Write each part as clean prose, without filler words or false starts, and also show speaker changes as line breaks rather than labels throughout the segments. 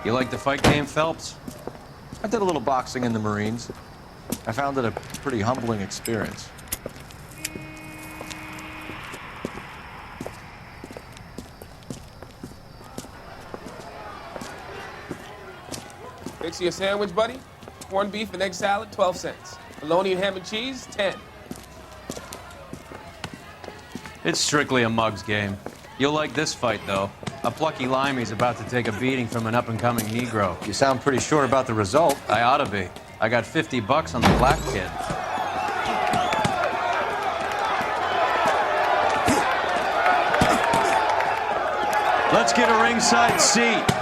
You like the fight game, Phelps?
I did a little boxing in the Marines. I found it a pretty humbling experience.
Fix you a sandwich, buddy? Corned beef and egg salad, 12 cents. Bologna and ham and cheese, 10.
It's strictly a mug's game. You'll like this fight, though. A plucky limey's about to take a beating from an up-and-coming Negro.
You sound pretty sure about the result.
I ought to be. I got $50 on the black kid. Let's get a ringside seat.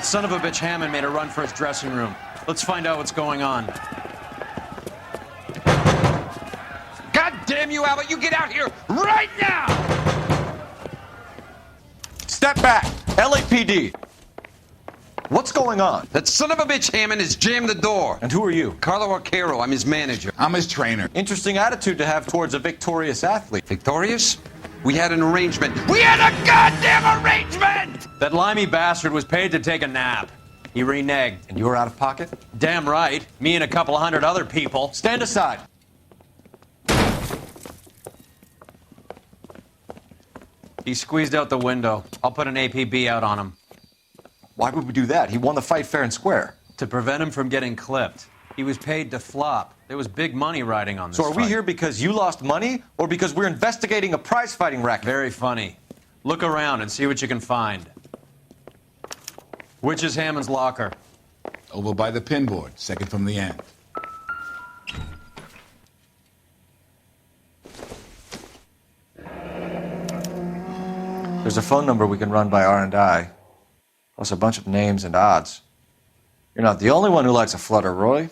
That son of a bitch Hammond made a run for his dressing room. Let's find out what's going on.
God damn you, Albert! You get out here right now!
Step back! LAPD! What's going on?
That son of a bitch Hammond has jammed the door.
And who are you?
Carlo Arcaro, I'm his manager.
I'm his trainer.
Interesting attitude to have towards a victorious athlete.
Victorious? We had an arrangement. We had a goddamn arrangement!
That limey bastard was paid to take a nap. He reneged.
And you were out of pocket?
Damn right. Me and a couple hundred other people.
Stand aside.
He squeezed out the window. I'll put an APB out on him.
Why would we do that? He won the fight fair and square.
To prevent him from getting clipped. He was paid to flop. There was big money riding on this
So are we
fight.
here because you lost money or because we're investigating a prize-fighting racket?
Very funny. Look around and see what you can find. Which is Hammond's locker?
Over by the pinboard, second from the end.
There's a phone number we can run by R&I, plus a bunch of names and odds. You're not the only one who likes a flutter, Roy.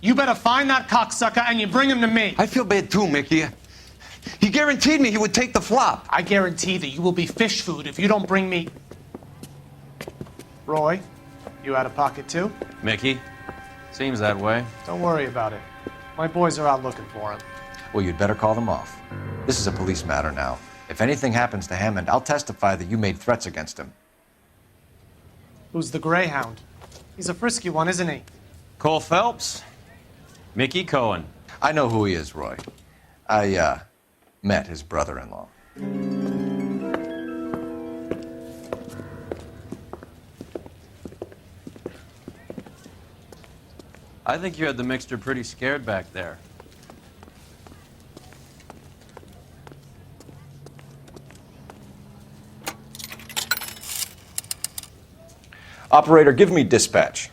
You better find that cocksucker and you bring him to me.
I feel bad too, Mickey. He guaranteed me he would take the flop.
I guarantee that you will be fish food if you don't bring me... Roy, you out of pocket too?
Mickey? Seems that way.
Don't worry about it. My boys are out looking for him.
Well, you'd better call them off. This is a police matter now. If anything happens to Hammond, I'll testify that you made threats against him.
Who's the Greyhound? He's a frisky one, isn't he?
Cole Phelps? Mickey Cohen.
I know who he is, Roy. I, met his brother-in-law.
I think you had the mixture pretty scared back there.
Operator, give me dispatch.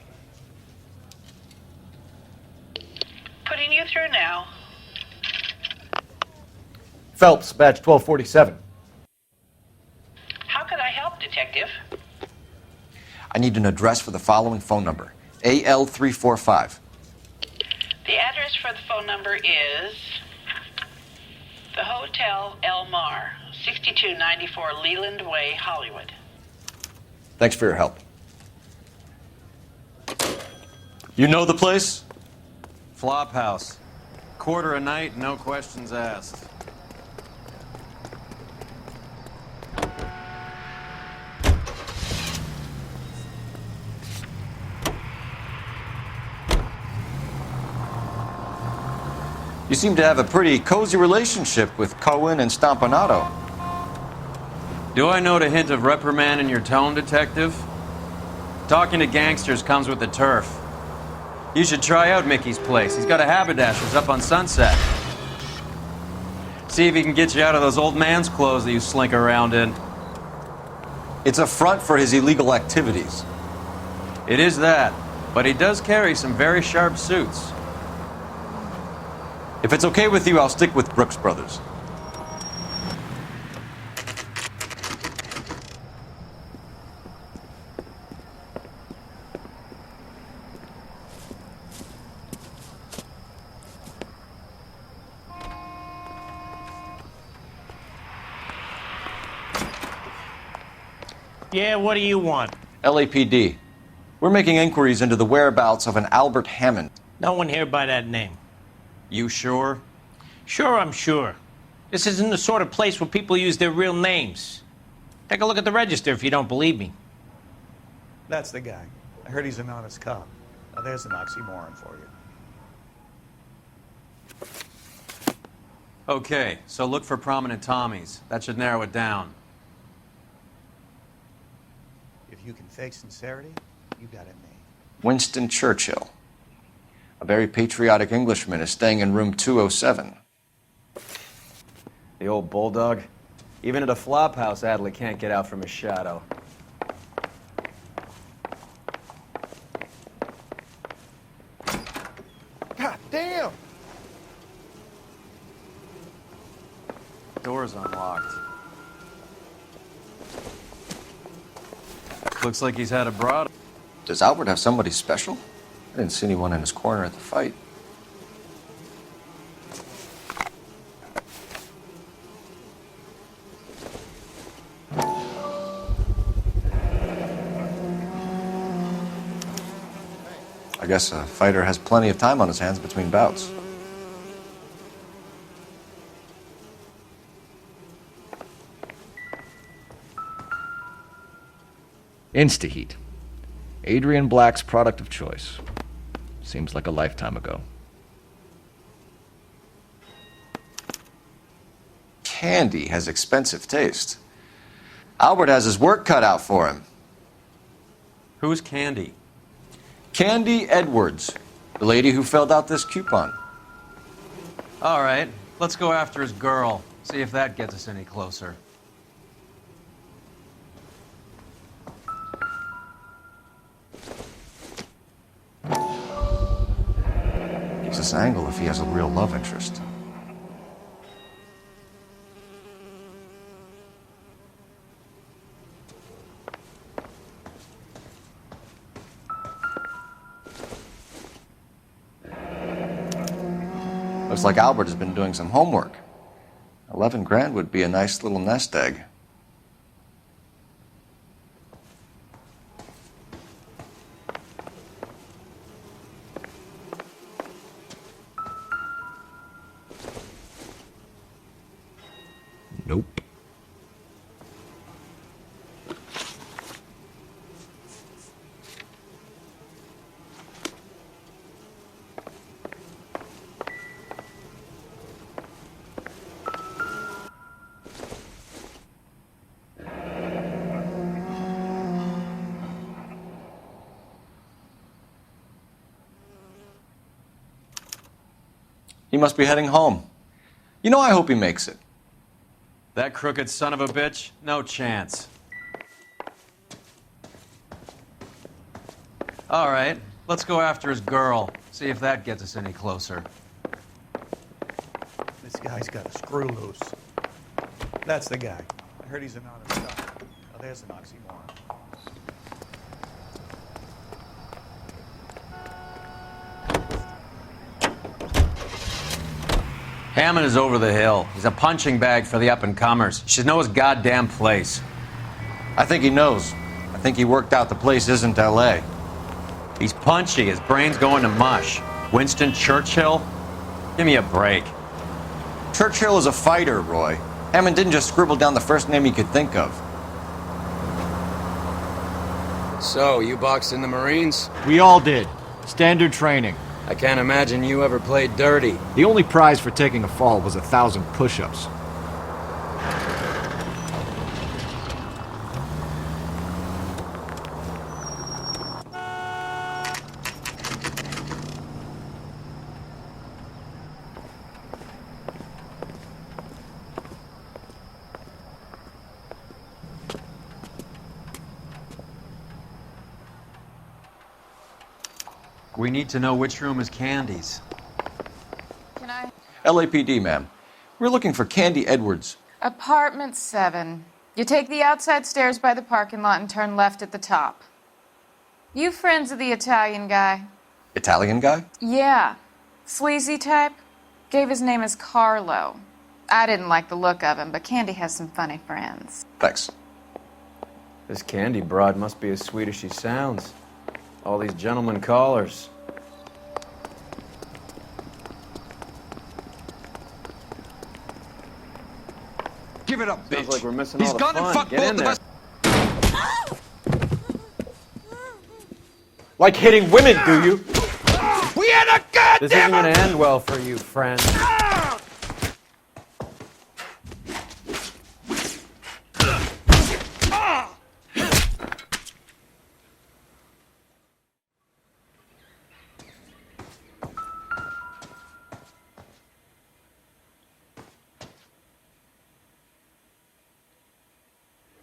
Putting you through now.
Phelps, badge 1247.
How could I help, Detective?
I need an address for the following phone number. AL345.
The address for the phone number is the Hotel El Mar, 6294 Leland Way, Hollywood.
Thanks for your help. You know the place?
Flop house. Quarter a night, no questions asked.
You seem to have a pretty cozy relationship with Cohen and Stompanato.
Do I note a hint of reprimand in your tone, detective? Talking to gangsters comes with the turf. You should try out Mickey's place. He's got a haberdasher's up on Sunset. See if he can get you out of those old man's clothes that you slink around in.
It's a front for his illegal activities.
It is that, but he does carry some very sharp suits.
If it's okay with you, I'll stick with Brooks Brothers.
Yeah, what do you want?
LAPD. We're making inquiries into the whereabouts of an Albert Hammond.
No one here by that name.
You sure?
Sure, I'm sure. This isn't the sort of place where people use their real names. Take a look at the register if you don't believe me.
That's the guy. I heard he's an honest cop. Now there's an oxymoron for you.
Okay, so look for prominent Tommies. That should narrow it down.
If you can fake sincerity, you got it made.
Winston Churchill. A very patriotic Englishman is staying in room 207.
The old bulldog. Even at a flop house, Adley can't get out from his shadow.
God damn!
Door's unlocked. Looks like he's had a broad.
Does Albert have somebody special? I didn't see anyone in his corner at the fight. I guess a fighter has plenty of time on his hands between bouts.
Instaheat. Adrian Black's product of choice. Seems like a lifetime ago.
Candy has expensive taste. Albert has his work cut out for him.
Who's Candy?
Candy Edwards, the lady who filled out this coupon.
All right, let's go after his girl. See if that gets us any closer.
Gives us an angle if he has a real love interest. Looks like Albert has been doing some homework. 11 grand would be a nice little nest egg.
Nope.
He must be heading home. You know, I hope he makes it.
That crooked son of a bitch? No chance. All right, let's go after his girl. See if that gets us any closer.
This guy's got a screw loose. That's the guy. I heard he's an honest cop. Now there's an oxymoron.
Hammond is over the hill. He's a punching bag for the up-and-comers. You should know his goddamn place.
I think he knows. I think he worked out the place isn't L.A.
He's punchy. His brain's going to mush. Winston Churchill? Give me a break.
Churchill is a fighter, Roy. Hammond didn't just scribble down the first name he could think of.
So, you boxed in the Marines?
We all did. Standard training.
I can't imagine you ever played dirty.
The only prize for taking a fall was 1,000 push-ups.
We need to know which room is Candy's.
Can I?
LAPD, ma'am. We're looking for Candy Edwards.
Apartment 7. You take the outside stairs by the parking lot and turn left at the top. You friends of the Italian guy?
Italian guy?
Yeah. Sleazy type. Gave his name as Carlo. I didn't like the look of him, but Candy has some funny friends.
Thanks.
This Candy broad must be as sweet as she sounds. All these gentlemen callers.
Give it up, bitch.
Sounds like we're missing
He's
all the
gone
fun.
and fucked
Get
both
in
of
there.
us.
Like hitting women, do you?
We had a goddamn...
This isn't gonna end well for you, friend.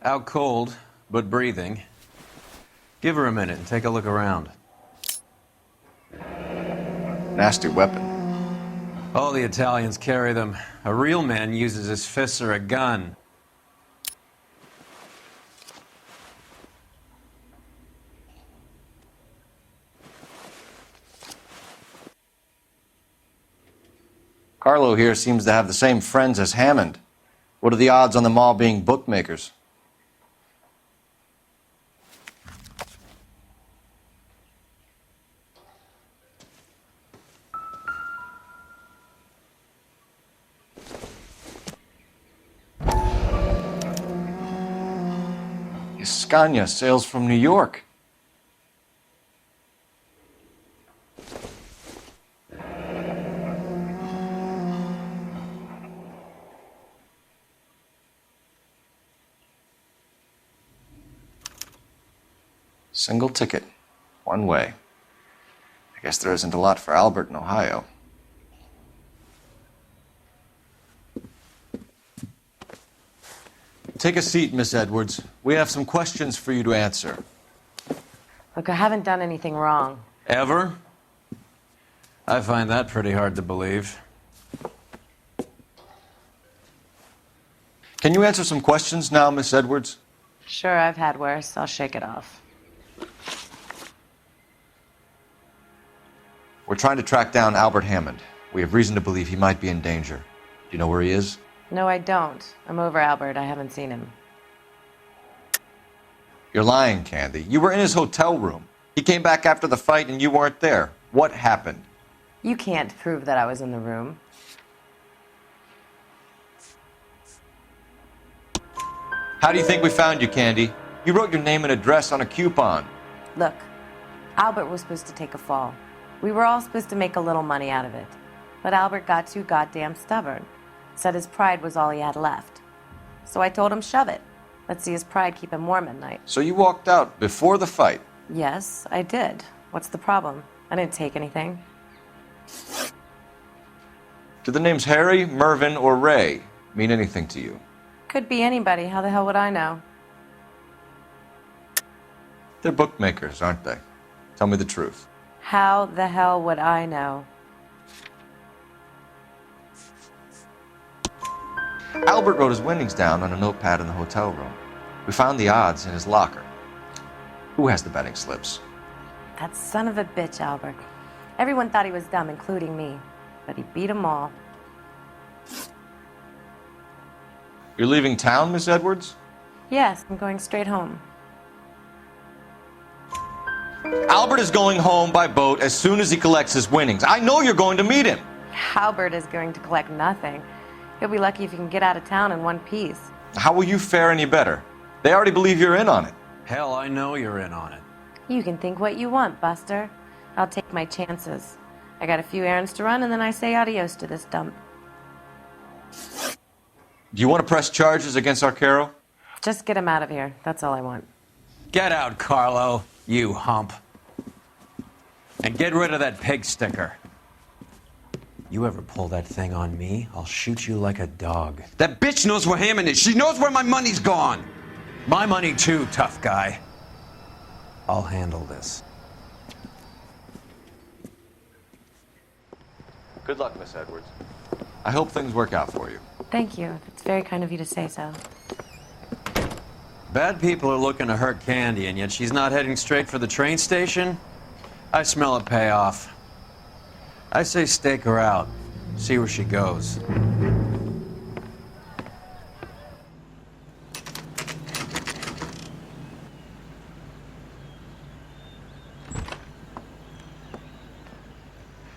Out cold, but breathing. Give her a minute and take a look around.
Nasty weapon.
All the Italians carry them. A real man uses his fists or a gun.
Carlo here seems to have the same friends as Hammond. What are the odds on them all being bookmakers? Scania sails from New York. Single ticket, one way. I guess there isn't a lot for Albert in Ohio. Take a seat, Miss Edwards. We have some questions for you to answer.
Look, I haven't done anything wrong.
Ever? I find that pretty hard to believe.
Can you answer some questions now, Miss Edwards?
Sure, I've had worse. I'll shake it off.
We're trying to track down Albert Hammond. We have reason to believe he might be in danger. Do you know where he is?
No, I don't. I'm over Albert. I haven't seen him.
You're lying, Candy. You were in his hotel room. He came back after the fight and you weren't there. What happened?
You can't prove that I was in the room.
How do you think we found you, Candy? You wrote your name and address on a coupon.
Look, Albert was supposed to take a fall. We were all supposed to make a little money out of it. But Albert got too goddamn stubborn. Said his pride was all he had left. So I told him, shove it. Let's see his pride keep him warm at night.
So you walked out before the fight?
Yes, I did. What's the problem? I didn't take anything.
Do the names Harry, Mervyn, or Ray mean anything to you?
Could be anybody. How the hell would I know?
They're bookmakers, aren't they? Tell me the truth.
How the hell would I know?
Albert wrote his winnings down on a notepad in the hotel room. We found the odds in his locker. Who has the betting slips?
That son of a bitch, Albert. Everyone thought he was dumb, including me. But he beat them all.
You're leaving town, Miss Edwards?
Yes, I'm going straight home.
Albert is going home by boat as soon as he collects his winnings. I know you're going to meet him.
Albert is going to collect nothing. He'll be lucky if he can get out of town in one piece.
How will you fare any better? They already believe you're in on it.
Hell, I know you're in on it.
You can think what you want, Buster. I'll take my chances. I got a few errands to run, and then I say adios to this dump.
Do you want to press charges against Arcaro?
Just get him out of here. That's all I want.
Get out, Carlo, you hump. And get rid of that pig sticker. You ever pull that thing on me, I'll shoot you like a dog.
That bitch knows where Hammond is. She knows where my money's gone.
My money too, tough guy. I'll handle this.
Good luck, Miss Edwards. I hope things work out for you.
Thank you. It's very kind of you to say so.
Bad people are looking to hurt Candy, and yet she's not heading straight for the train station? I smell a payoff. I say stake her out. See where she goes.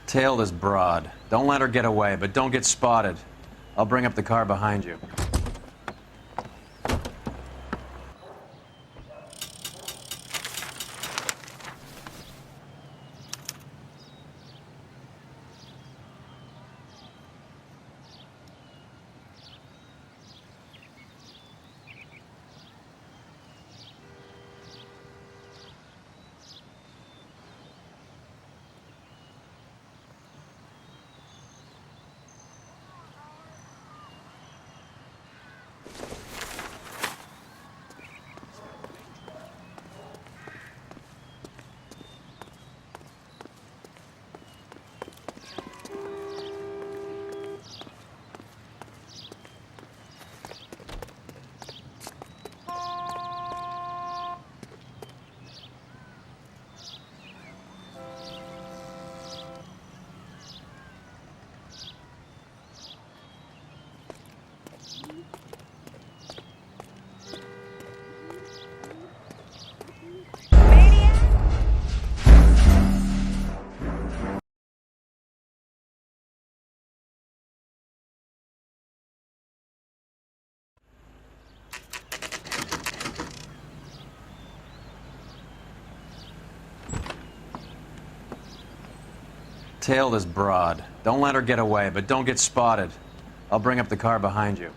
Tail this broad. Don't let her get away, but don't get spotted. I'll bring up the car behind you. Tail this broad. Don't let her get away, but don't get spotted. I'll bring up the car behind you.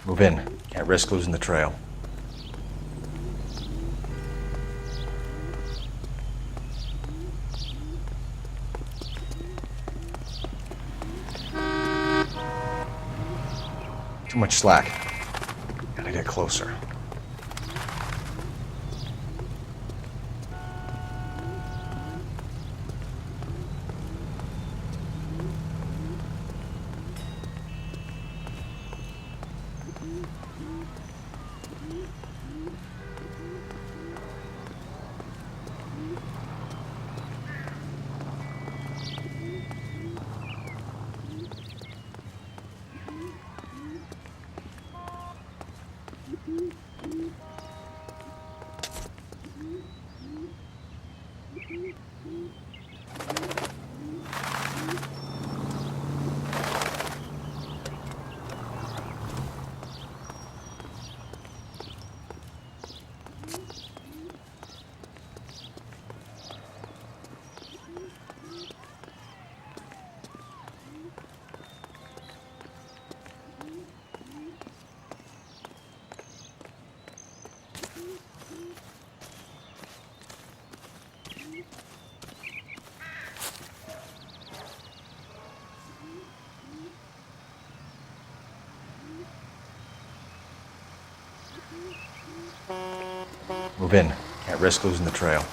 Move in. Can't risk losing the trail. Too much slack. Gotta get closer. Move in. Can't risk losing the trail.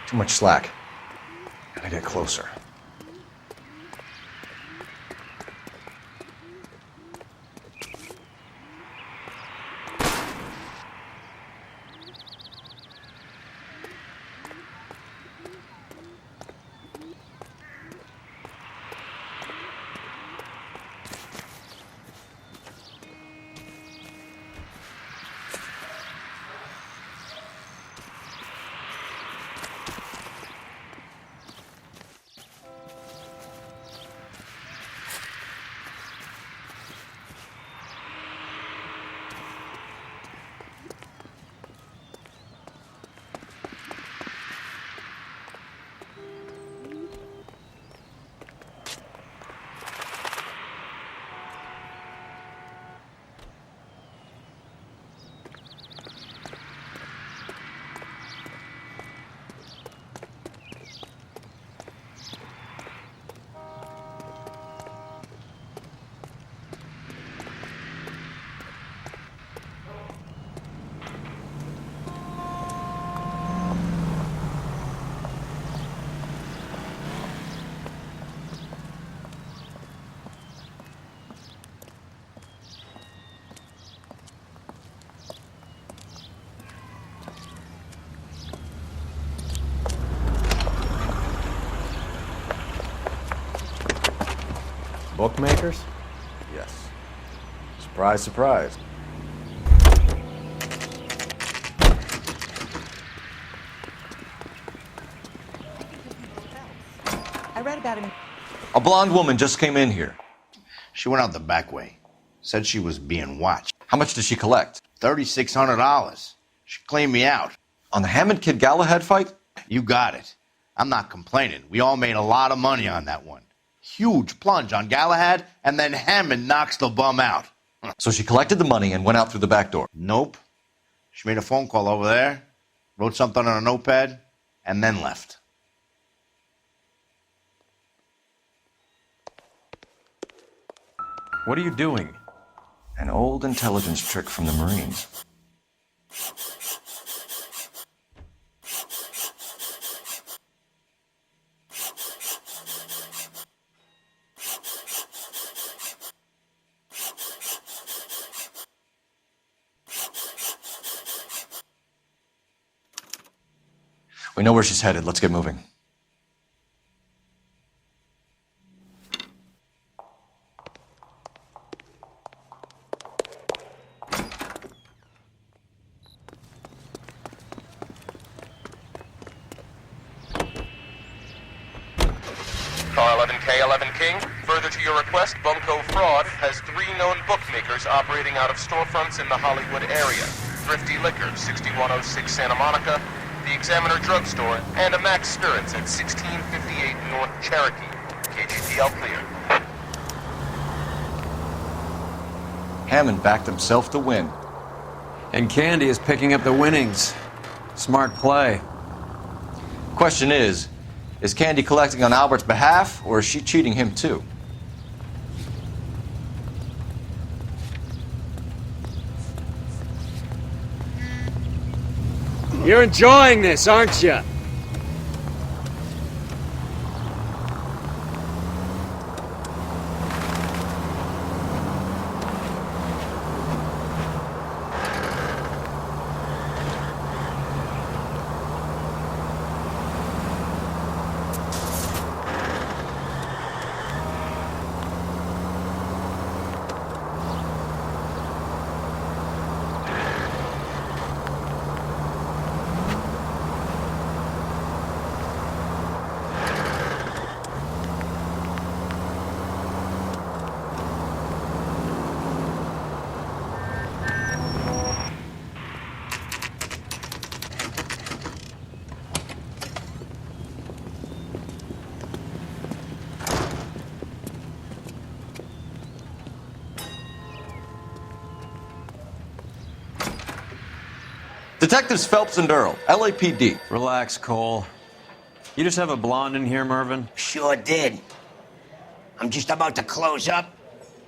Too much slack. Gotta get closer.
Bookmakers?
Yes. Surprise, surprise.
I read about him.
A blonde woman just came in here.
She went out the back way. Said she was being watched.
How much did she collect?
$3,600. She cleaned me out.
On the Hammond Kid Galahad fight?
You got it. I'm not complaining. We all made a lot of money on that one. Huge plunge on Galahad, and then Hammond knocks the bum out.
So she collected the money and went out through the back door?
Nope. She made a phone call over there, wrote something on a notepad, and then left.
What are you doing?
An old intelligence trick from the Marines. We know where she's headed. Let's get moving.
Car 11K, 11 King. Further to your request, Bunko Fraud has 3 known bookmakers operating out of storefronts in the Hollywood area. Thrifty Liquor, 6106 Santa Monica. the Examiner Drugstore, and a Max Spirits at 1658 North Cherokee. KGPL clear.
Hammond backed himself to win.
And Candy is picking up the winnings. Smart play.
Question is Candy collecting on Albert's behalf, or is she cheating him too?
You're enjoying this, aren't you?
Detectives Phelps and Earl, LAPD.
Relax, Cole. You just have a blonde in here, Mervyn?
Sure did. I'm just about to close up.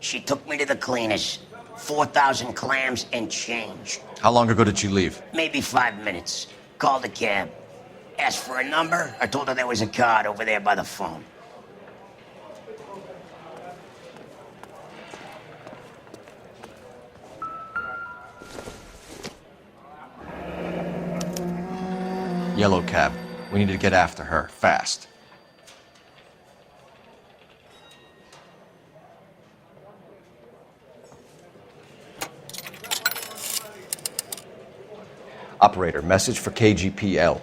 She took me to the cleaners. 4,000 clams and change.
How long ago did she leave?
Maybe 5 minutes. Called a cab. Asked for a number. I told her there was a card over there by the phone.
Yellow cab. We need to get after her, fast. Operator, message for KGPL.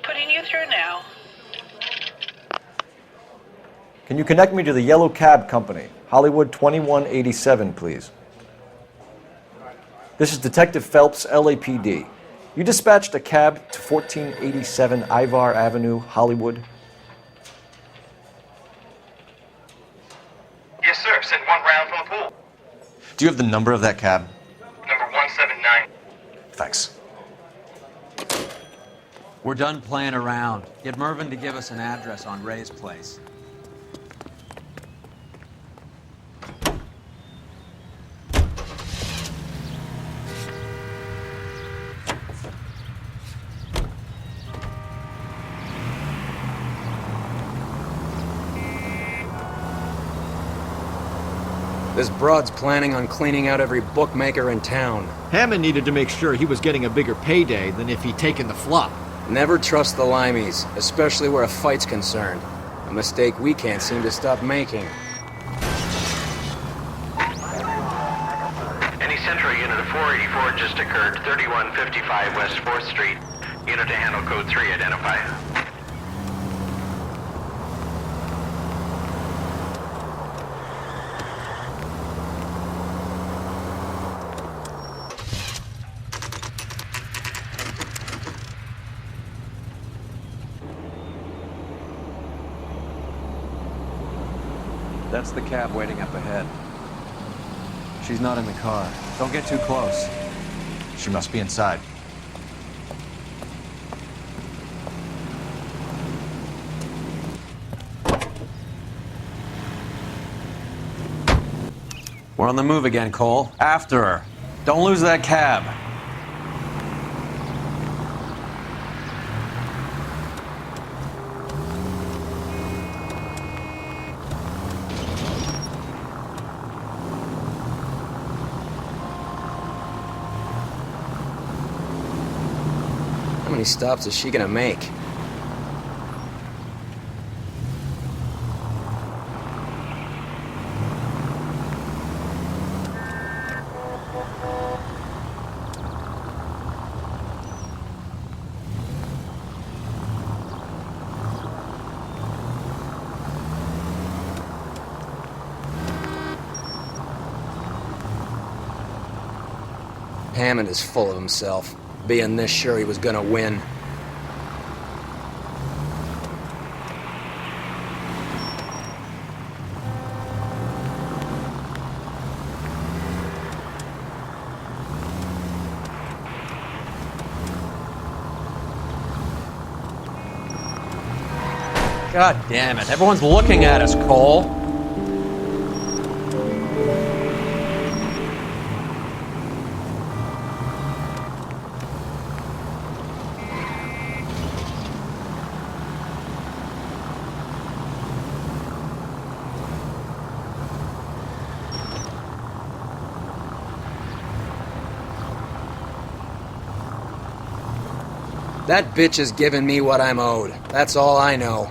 Putting you through now.
Can you connect me to the Yellow Cab Company? Hollywood 2187, please. This is Detective Phelps, LAPD. You dispatched a cab to 1487 Ivar Avenue, Hollywood.
Yes, sir. Sent one round from the pool.
Do you have the number of that cab?
Number 179.
Thanks.
We're done playing around. Get Mervyn to give us an address on Ray's place.
This broad's planning on cleaning out every bookmaker in town.
Hammond needed to make sure he was getting a bigger payday than if he'd taken the flop.
Never trust the limeys, especially where a fight's concerned. A mistake we can't seem to stop making.
Any Central unit of 484 just occurred, 3155 West 4th Street. Unit to handle code 3, identify.
That's the cab waiting up ahead. She's not in the car. Don't get too close.
She must be inside.
We're on the move again, Cole. After her. Don't lose that cab.
How many stops is she gonna make? Hammond is full of himself.
being this sure he was gonna win.
God damn it. Everyone's looking at us, Cole.
That bitch is giving me what I'm owed. That's all I know.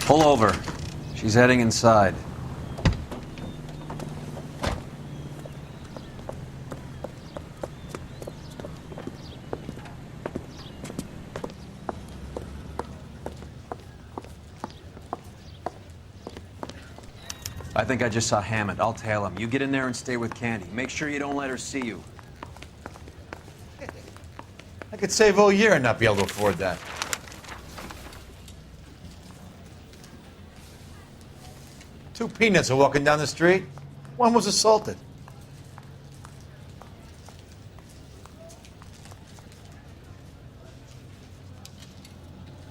Pull over. She's heading inside. I think I just saw Hammond. I'll tail him. You get in there and stay with Candy. Make sure you don't let her see you.
I could save all year and not be able to afford that. Two peanuts are walking down the street. One was assaulted.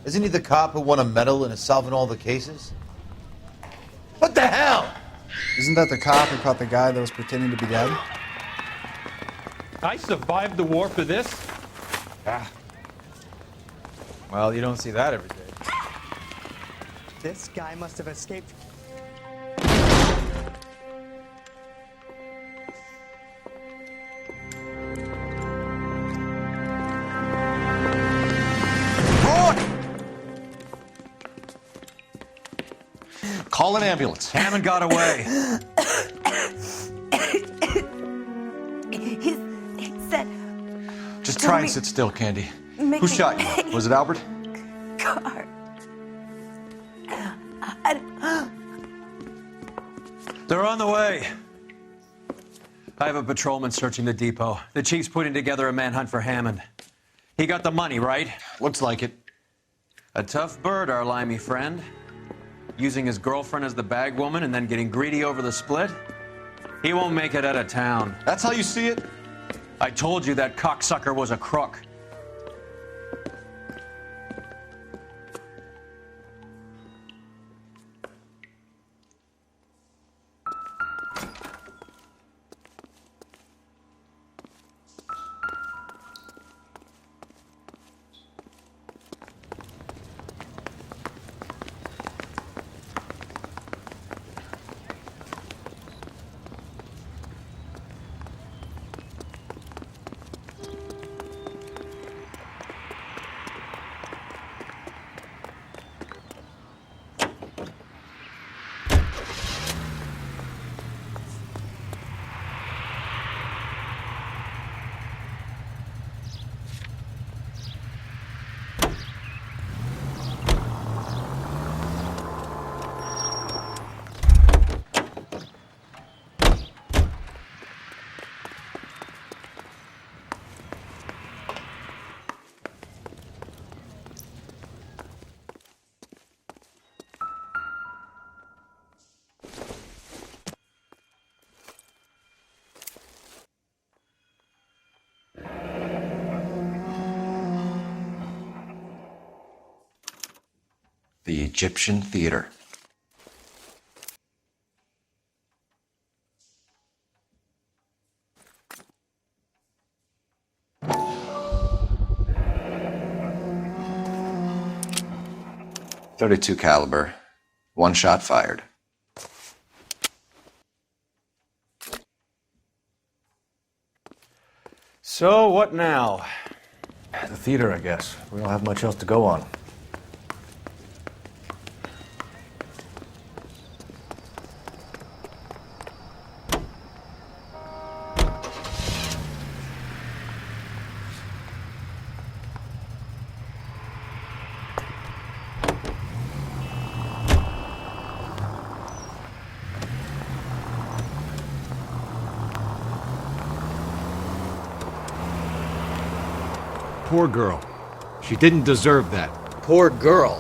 Isn't he the cop who won a medal and is solving all the cases? What the hell?
Isn't that the cop who caught the guy that was pretending to be dead?
I survived the war for this.
Ah. Well, you don't see that every day.
This guy must have escaped.
Call an ambulance.
Hammond got away.
He said...
Just try and sit still, Candy.
Mickey.
Who shot you? Was it Albert?
Car.
They're on the way. I have a patrolman searching the depot. The chief's putting together a manhunt for Hammond. He got the money, right?
Looks like it.
A tough bird, our limey friend. Using his girlfriend as the bag woman and then getting greedy over the split? He won't make it out of town.
That's how you see it?
I told you that cocksucker was a crook.
The Egyptian Theater. .32 caliber. One shot fired.
So, what now?
The theater, I guess. We don't have much else to go on.
Poor girl. She didn't deserve that.
Poor girl.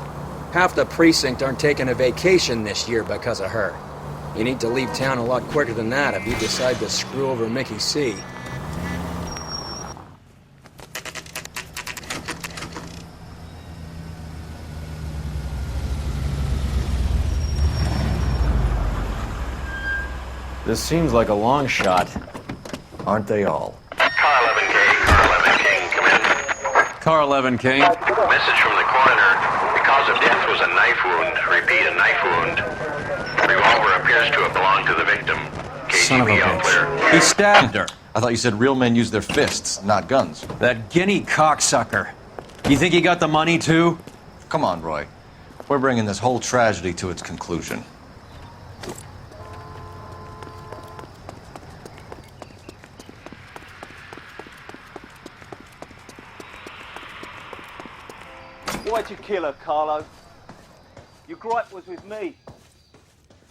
Half the precinct aren't taking a vacation this year because of her. You need to leave town a lot quicker than that if you decide to screw over Mickey C.
This seems like a long shot.
Aren't they all?
Car 11 King.
Message from the coroner. The cause of death was a knife wound. Repeat, a knife wound. Revolver appears to have belonged to the victim.
Son of a bitch. He stabbed her.
I thought you said real men use their fists, not guns.
That guinea cocksucker. You think he got the money too?
Come on, Roy. We're bringing this whole tragedy to its conclusion.
Why'd you kill her, Carlo? Your gripe was with me.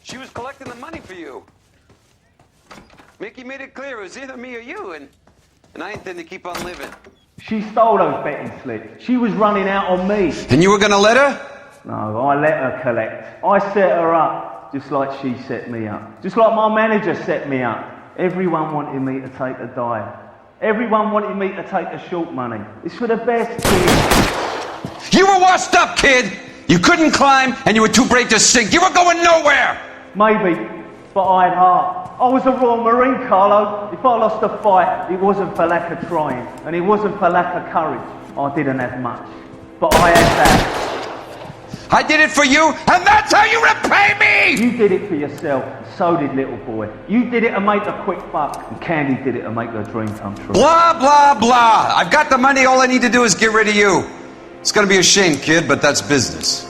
She was collecting the money for you. Mickey made it clear it was either me or you, and I intend to keep on living.
She stole those betting slips. She was running out on me.
And you were gonna let her?
No, I let her collect. I set her up, just like she set me up. Just like my manager set me up. Everyone wanted me to take a dive. Everyone wanted me to take the short money. It's for the best, kid.
You were washed up, kid! You couldn't climb, and you were too brave to sink. You were going nowhere!
Maybe, but I had heart. I was a Royal Marine, Carlo. If I lost a fight, it wasn't for lack of trying, and it wasn't for lack of courage. I didn't have much, but I had that.
I did it for you, and that's how you repay me!
You did it for yourself, and so did little boy. You did it to make a quick buck, and Candy did it to make her dream come true.
Blah, blah, blah. I've got the money. All I need to do is get rid of you. It's gonna be a shame, kid, but that's business.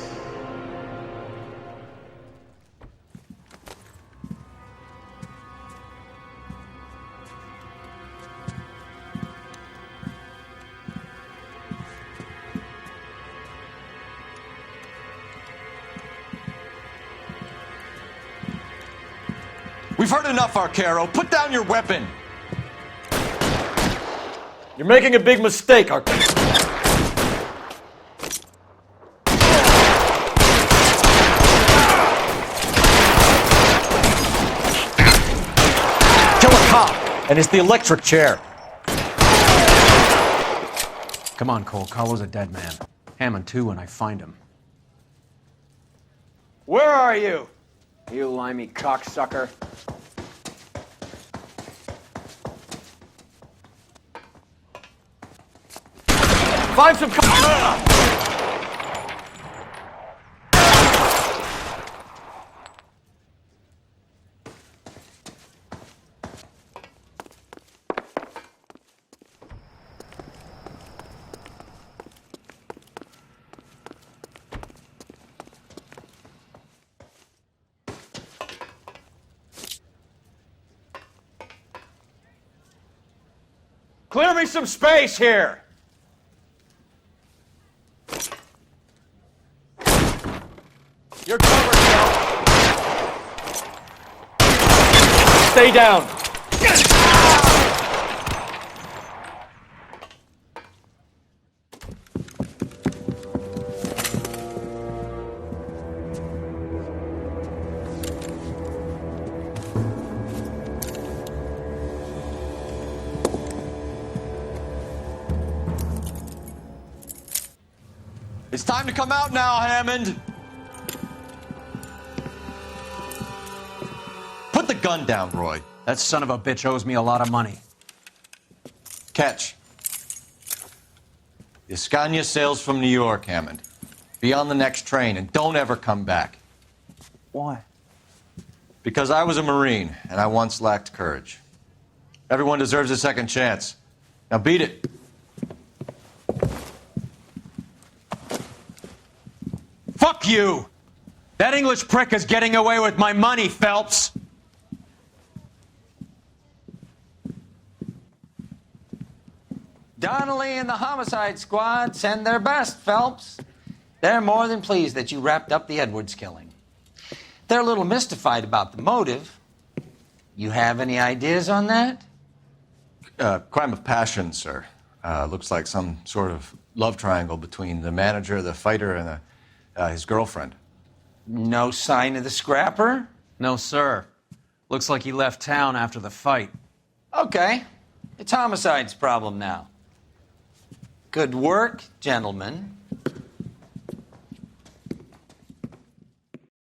We've heard enough, Arcaro. Put down your weapon. You're making a big mistake, Arcaro. And it's the electric chair.
Come on, Cole. Carlo's a dead man. Hammond too when I find him.
Where are you? You limey cocksucker.
Find some Clear me some space here! You're covered, Cal. Stay down. It's time to come out now, Hammond. Put the gun down, Roy.
That son of a bitch owes me a lot of money.
Catch. The Escania sails from New York, Hammond. Be on the next train and don't ever come back.
Why?
Because I was a Marine and I once lacked courage. Everyone deserves a second chance. Now beat it.
Fuck you! That English prick is getting away with my money, Phelps!
Donnelly and the homicide squad send their best, Phelps. They're more than pleased that you wrapped up the Edwards killing. They're a little mystified about the motive. You have any ideas on that?
Crime of passion, sir. Looks like some sort of love triangle between the manager, the fighter, and his girlfriend.
No sign of the scrapper?
No, sir. Looks like he left town after the fight.
Okay. It's homicide's problem now. Good work, gentlemen.